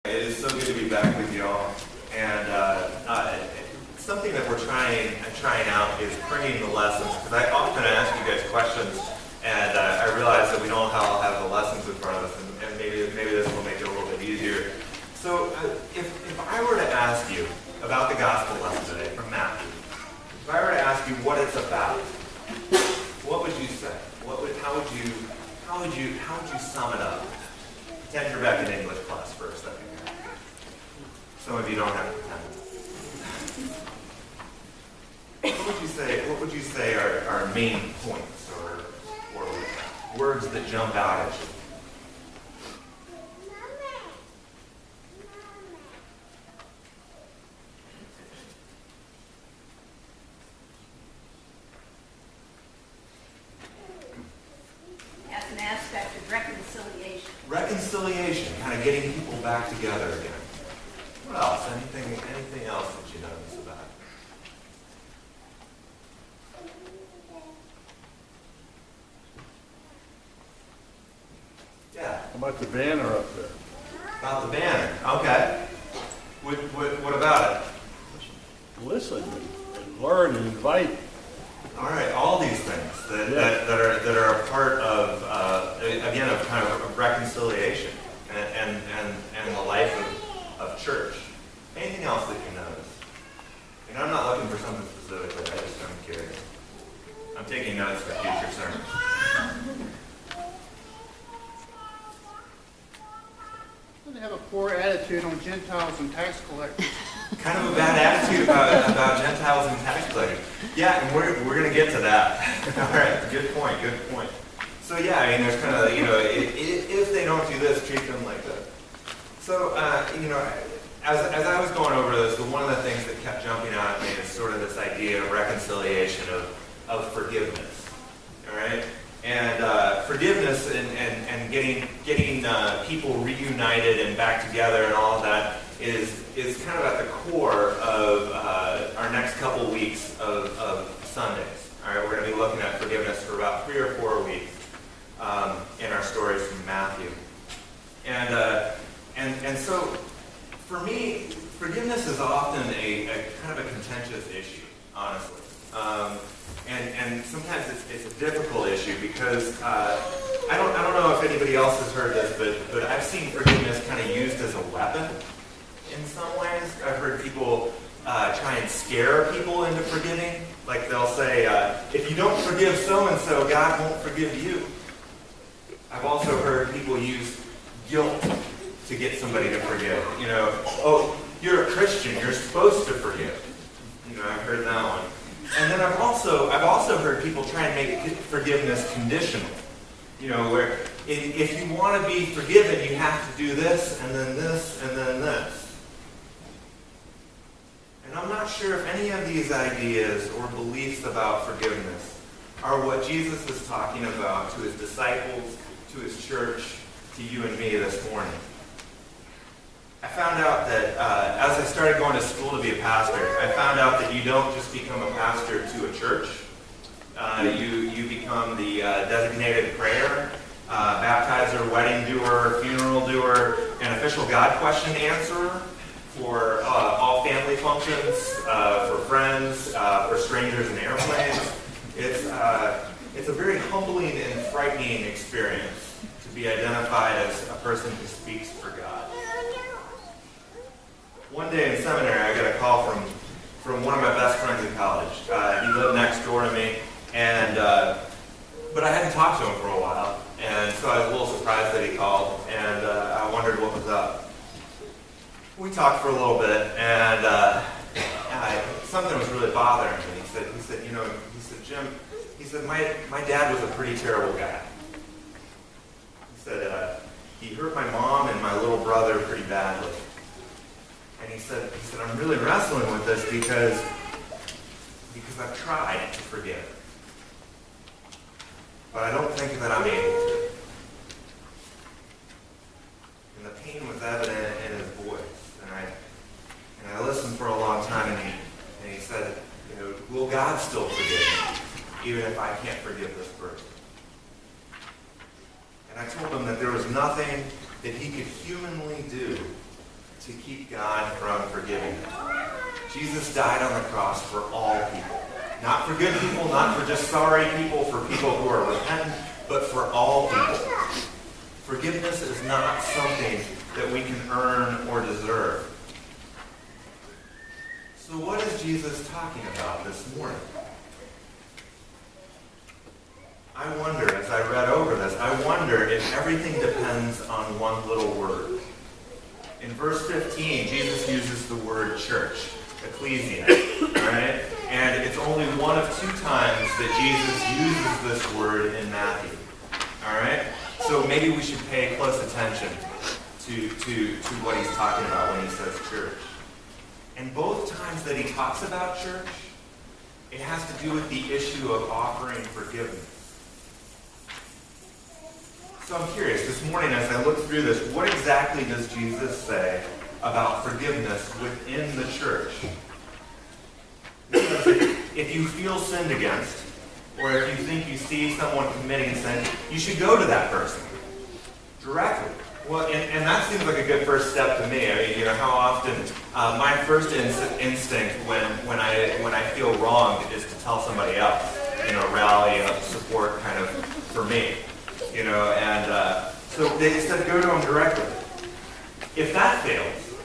It is so good to be back with you all. And something that we're trying out is printing the lessons. Because I often ask you guys questions, and I realize that we don't all have the lessons in front of us, and maybe this will make it a little bit easier. So if I were to ask you about the gospel lesson today from Matthew, if I were to ask you what it's about, what would you say? How would you sum it up? Pretend you're back in English class for a second. Some of you don't have to pretend. What would you say are main points or words that jump out at you? As an aspect of reconciliation. Reconciliation, kind of getting people back together again. What else? Anything else that you notice about it? Yeah. How about the banner up there? About the banner. Okay. What about it? Listen and learn and invite. All right. All these things that are a part of again of kind of reconciliation and the life of church. Anything else that you notice? And I'm not looking for something specifically. I'm curious. I'm taking notes for future sermons. They have a poor attitude on Gentiles and tax collectors. Kind of a bad attitude about Gentiles and tax collectors. Yeah, and we're going to get to that. All right, good point. So yeah, I mean, there's kind of, if they don't do this, treat them like this. So, as I was going over this, one of the things that kept jumping out at me is sort of this idea of reconciliation, of forgiveness. All right? And forgiveness and getting people reunited and back together and all of that is kind of at the core of our next couple weeks of Sundays. All right, we're going to be looking at forgiveness for about 3 or 4 weeks in our stories from Matthew. And so, for me, forgiveness is often a kind of a contentious issue, honestly. And sometimes it's a difficult issue because I don't know if anybody else has heard this, but I've seen forgiveness kind of used as a weapon in some ways. I've heard people try and scare people into forgiving. Like they'll say, if you don't forgive so-and-so, God won't forgive you. I've also heard people use guilt to get somebody to forgive. Oh, you're a Christian, you're supposed to forgive. I've heard that one. And then I've also heard people try and make forgiveness conditional. Where if you want to be forgiven, you have to do this, and then this, and then this. And I'm not sure if any of these ideas or beliefs about forgiveness are what Jesus is talking about to his disciples, to his church, to you and me this morning. I found out that as I started going to school to be a pastor, I found out that you don't just become a pastor to a church. You become the designated prayer, baptizer, wedding doer, funeral doer, and official God question answerer for all family functions, for friends, for strangers in airplanes. It's a very humbling and frightening experience to be identified as a person who speaks for God. One day in seminary, I got a call from one of my best friends in college. He lived next door to me, but I hadn't talked to him for a while, and so I was a little surprised that he called, and I wondered what was up. We talked for a little bit, and something was really bothering me. He said, Jim, my dad was a pretty terrible guy. He said, he hurt my mom and my little brother pretty badly. And he said, I'm really wrestling with this because I've tried to forgive. But I don't think that I'm able to. And the pain was evident in his voice. And I listened for a long time, and he said, will God still forgive me, even if I can't forgive this person? And I told him that there was nothing that he could humanly do to keep God from forgiving them. Jesus died on the cross for all people. Not for good people, not for just sorry people, for people who are repentant, but for all people. Forgiveness is not something that we can earn or deserve. So what is Jesus talking about this morning? I wonder, as I read over this, I wonder if everything depends on one little word. In verse 15, Jesus uses the word church, ecclesia, right? And it's only one of two times that Jesus uses this word in Matthew, all right? So maybe we should pay close attention to what he's talking about when he says church. And both times that he talks about church, it has to do with the issue of offering forgiveness. So I'm curious, this morning as I look through this, what exactly does Jesus say about forgiveness within the church? Because if you feel sinned against, or if you think you see someone committing sin, you should go to that person directly. Well, and that seems like a good first step to me. I mean, how often my first instinct when I feel wronged is to tell somebody else, rally up support kind of for me, and so they said go to them directly. If that fails,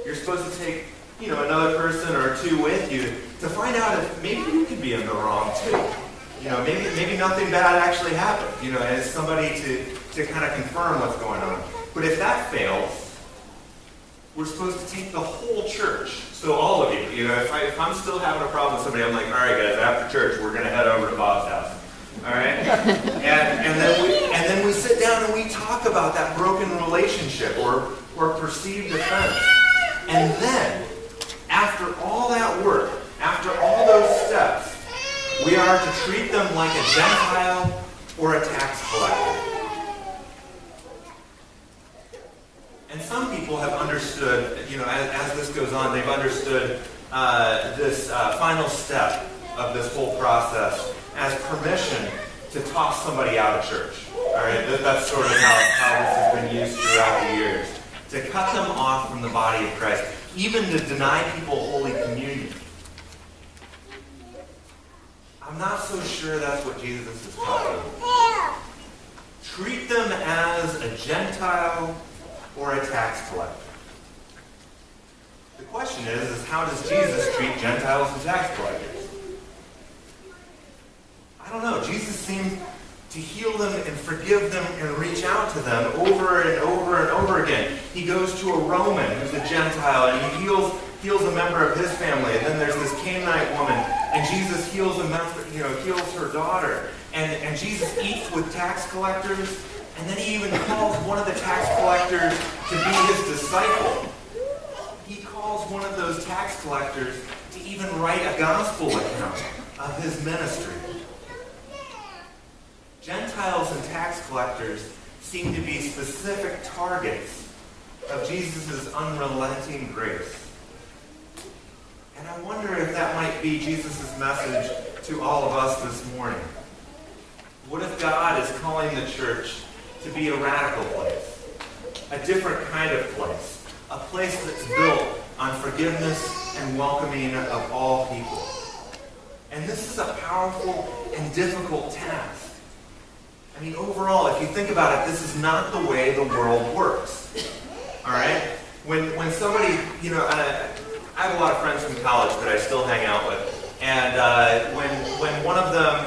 you're supposed to take, another person or two with you to find out if maybe you could be in the wrong too. Maybe nothing bad actually happened, as somebody to kind of confirm what's going on. But if that fails, we're supposed to take the whole church. So all of you, if I'm still having a problem with somebody, I'm like, all right, guys, after church, we're going to head over to Bob's house. All right? and then we sit down and we talk about that broken relationship or perceived offense. And then, after all that work, after all those steps, we are to treat them like a Gentile or a tax collector. And some people have understood, as this goes on, they've understood this final step of this whole process as permission to toss somebody out of church. All right, that's sort of how this has been used throughout the years. To cut them off from the body of Christ, even to deny people Holy Communion. I'm not so sure that's what Jesus is talking about. Treat them as a Gentile or a tax collector. The question is how does Jesus treat Gentiles and tax collectors? I don't know. Jesus seemed to heal them and forgive them and reach out to them over and over and over again. He goes to a Roman who's a Gentile and he heals a member of his family. And then there's this Canaanite woman and Jesus heals heals her daughter. And Jesus eats with tax collectors. And then he even calls one of the tax collectors to be his disciple. He calls one of those tax collectors to even write a gospel account of his ministry. Gentiles and tax collectors seem to be specific targets of Jesus' unrelenting grace. And I wonder if that might be Jesus' message to all of us this morning. What if God is calling the church to be a radical place, a different kind of place, a place that's built on forgiveness and welcoming of all people? And this is a powerful and difficult task. I mean, overall, if you think about it, this is not the way the world works. All right? When somebody, I have a lot of friends from college that I still hang out with. And when one of them,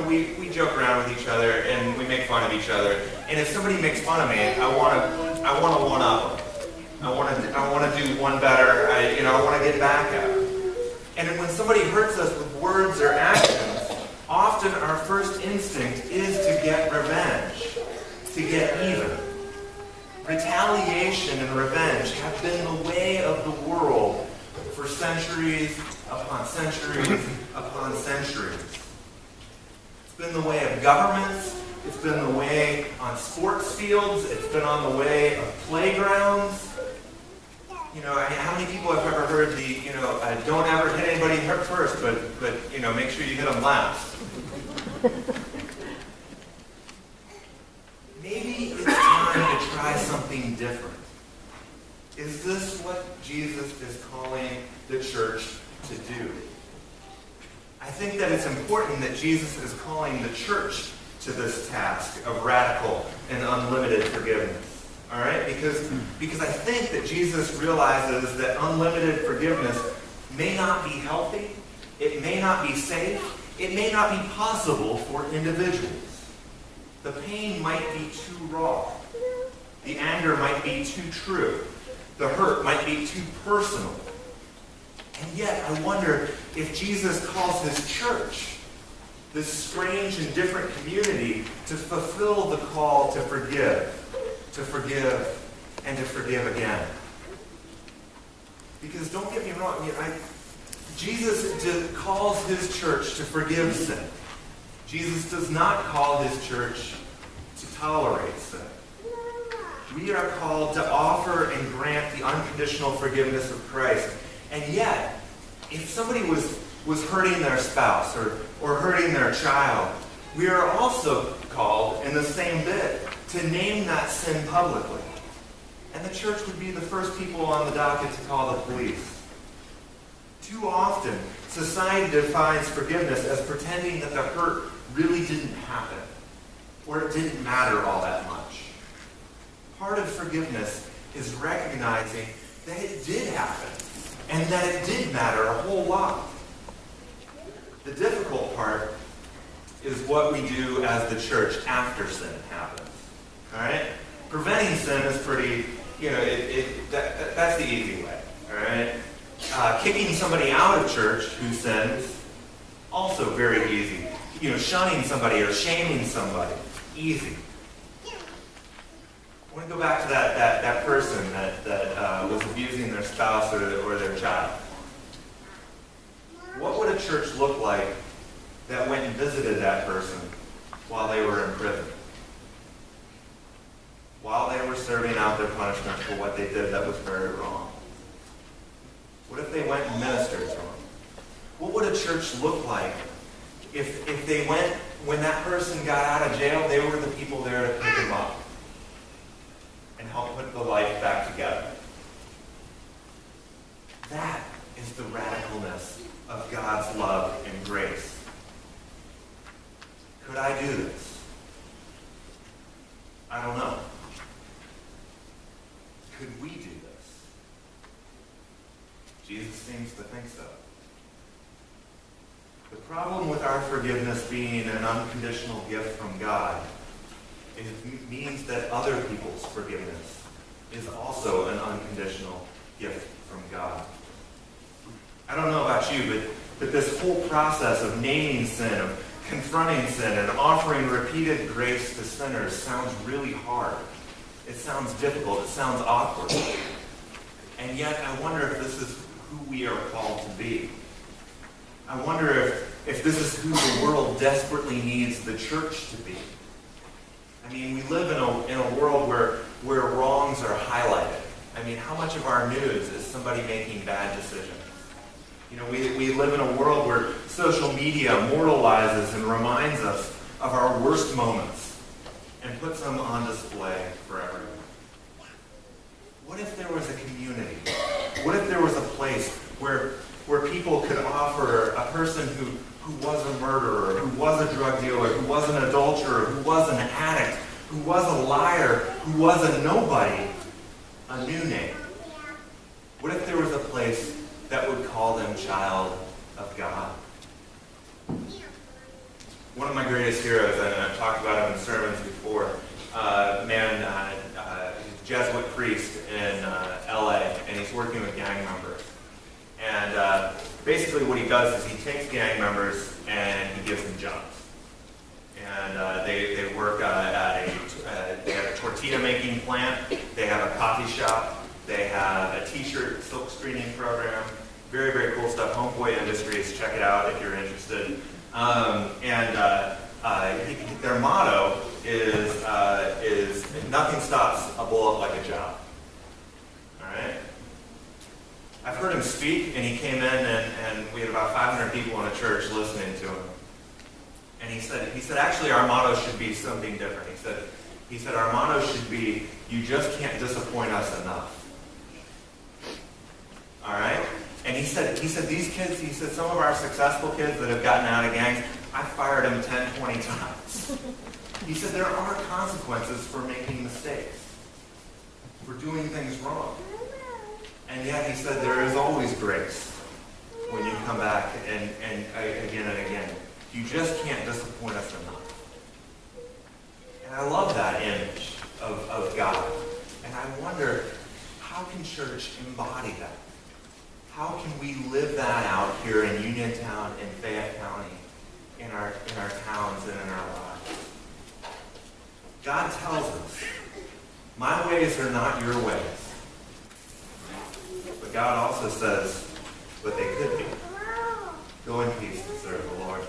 we joke around with each other and we make fun of each other. And if somebody makes fun of me, I want to one up them. I want to do one better. I want to get back at them. And when somebody hurts us with words or actions, often our first instinct is to get revenge, to get even. Retaliation and revenge have been the way of the world for centuries upon centuries upon centuries. It's been the way of governments. It's been the way on sports fields. It's been on the way of playgrounds. How many people have ever heard the, don't ever hit anybody first, but make sure you hit them last. Maybe it's time to try something different. Is this what Jesus is calling the church to do? I think that it's important that Jesus is calling the church to this task of radical and unlimited forgiveness. All right? Because I think that Jesus realizes that unlimited forgiveness may not be healthy, it may not be safe, it may not be possible for individuals. The pain might be too raw. The anger might be too true. The hurt might be too personal. And yet, I wonder if Jesus calls his church, this strange and different community, to fulfill the call to forgive, and to forgive again. Because don't get me wrong, Jesus calls his church to forgive sin. Jesus does not call his church to tolerate sin. We are called to offer and grant the unconditional forgiveness of Christ. And yet, if somebody was hurting their spouse or hurting their child, we are also called in the same bit to name that sin publicly. And the church would be the first people on the docket to call the police. Too often, society defines forgiveness as pretending that the hurt really didn't happen, or it didn't matter all that much. Part of forgiveness is recognizing that it did happen, and that it did matter a whole lot. The difficult part is what we do as the church after sin happens. All right? Preventing sin is pretty, that's the easy way. All right? Kicking somebody out of church who sins, also very easy. Shunning somebody or shaming somebody, easy. I want to go back to that person that was abusing their spouse or their child. What would a church look like that went and visited that person while they were in prison? While they were serving out their punishment for what they did that was very wrong? What if they went and ministered to them? What would a church look like if they went, when that person got out of jail, they were the people there to pick him up and help put the life back together? That is the radicalness of God's love and grace. Could I do this? I don't know. Could we do this? Jesus seems to think so. The problem with our forgiveness being an unconditional gift from God is it means that other people's forgiveness is also an unconditional gift from God. I don't know about you, but this whole process of naming sin, of confronting sin, and offering repeated grace to sinners sounds really hard. It sounds difficult. It sounds awkward. And yet, I wonder if this is who we are called to be. I wonder if this is who the world desperately needs the church to be. I mean, we live in a world where wrongs are highlighted. I mean, how much of our news is somebody making bad decisions? We live in a world where social media moralizes and reminds us of our worst moments and puts them on display for everyone. What if there was a community? What if there was a place where people could offer a person who was a murderer, who was a drug dealer, who was an adulterer, who was an addict, who was a liar, who was a nobody, a new name? What if there was a place that would call them child of God? One of my greatest heroes, and I've talked about him in sermons before, Jesuit priest in L.A., and he's working with gang members. And basically what he does is he takes gang members and he gives them jobs. And they work they have a tortilla making plant, they have a coffee shop, they have a t-shirt silk screening program. Very, very cool stuff. Homeboy Industries, check it out if you're interested. Their motto is nothing stops a bullet like a job. All right? I've heard him speak, and he came in, and we had about 500 people in a church listening to him. And he said, actually, our motto should be something different. He said, our motto should be, you just can't disappoint us enough. said, these kids, he said, some of our successful kids that have gotten out of gangs, I fired them 10, 20 times. He said, there are consequences for making mistakes, for doing things wrong. And yet, he said, there is always grace when you come back and again and again. You just can't disappoint us enough. And I love that image of God. And I wonder, how can church embody that? How can we live that out here in Uniontown, in Fayette County, in our towns and in our lives? God tells us, my ways are not your ways. But God also says what they could be. Go in peace and serve the Lord.